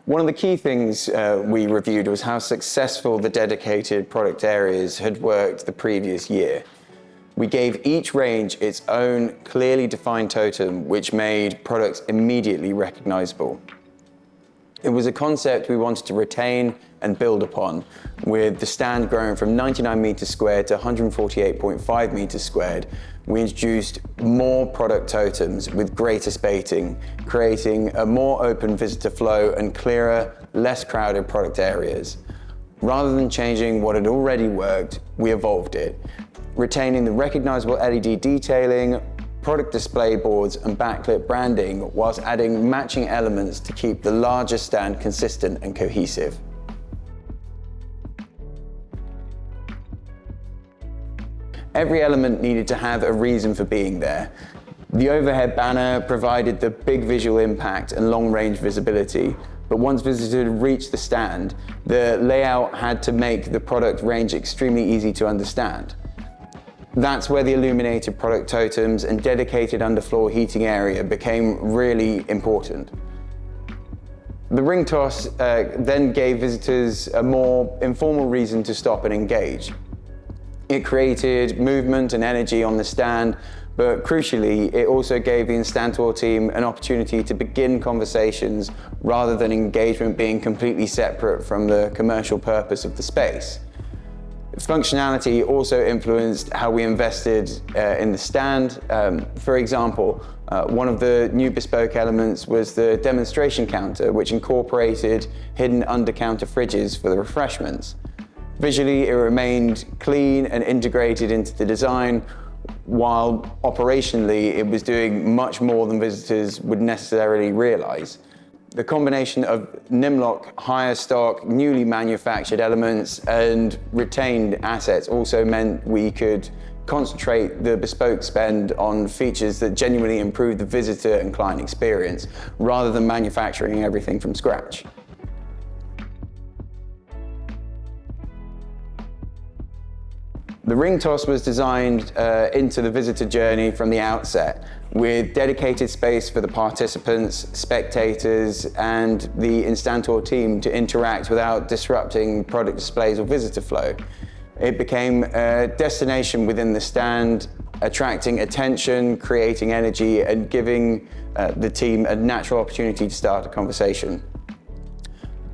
One of the key things we reviewed was how successful the dedicated product areas had worked the previous year. We gave each range its own clearly defined totem, which made products immediately recognizable. It was a concept we wanted to retain and build upon, with the stand growing from 99 meters squared to 148.5 meters squared. We introduced more product totems with greater spacing, creating a more open visitor flow and clearer, less crowded product areas. Rather than changing what had already worked, we evolved it, retaining the recognizable LED detailing, product display boards and backlit branding, whilst adding matching elements to keep the larger stand consistent and cohesive. Every element needed to have a reason for being there. The overhead banner provided the big visual impact and long-range visibility, but once visitors reached the stand, the layout had to make the product range extremely easy to understand. That's where the illuminated product totems and dedicated underfloor heating area became really important. The ring toss then gave visitors a more informal reason to stop and engage. It created movement and energy on the stand, but crucially, it also gave the Instantor team an opportunity to begin conversations rather than engagement being completely separate from the commercial purpose of the space. Functionality also influenced how we invested in the stand. For example, one of the new bespoke elements was the demonstration counter, which incorporated hidden under-counter fridges for the refreshments. Visually, it remained clean and integrated into the design, while operationally, it was doing much more than visitors would necessarily realize. The combination of Nimlock, higher stock, newly manufactured elements, and retained assets also meant we could concentrate the bespoke spend on features that genuinely improve the visitor and client experience, rather than manufacturing everything from scratch. The ring toss was designed into the visitor journey from the outset, with dedicated space for the participants, spectators, and the Instantor team to interact without disrupting product displays or visitor flow. It became a destination within the stand, attracting attention, creating energy, and giving the team a natural opportunity to start a conversation.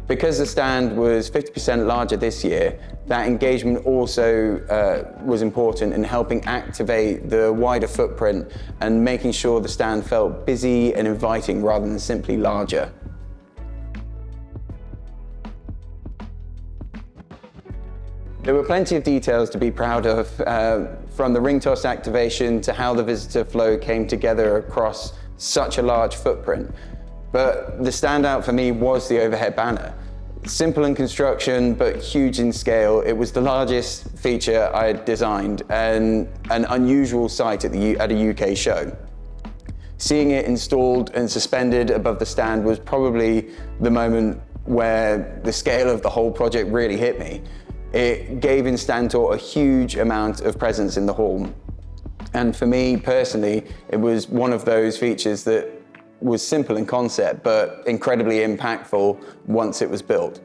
Because the stand was 50% larger this year, that engagement also was important in helping activate the wider footprint and making sure the stand felt busy and inviting rather than simply larger. There were plenty of details to be proud of, from the ring toss activation to how the visitor flow came together across such a large footprint. But the standout for me was the overhead banner. Simple in construction, but huge in scale. It was the largest feature I had designed and an unusual sight at a UK show. Seeing it installed and suspended above the stand was probably the moment where the scale of the whole project really hit me. It gave Instantor a huge amount of presence in the hall. And for me personally, it was one of those features that was simple in concept, but incredibly impactful once it was built.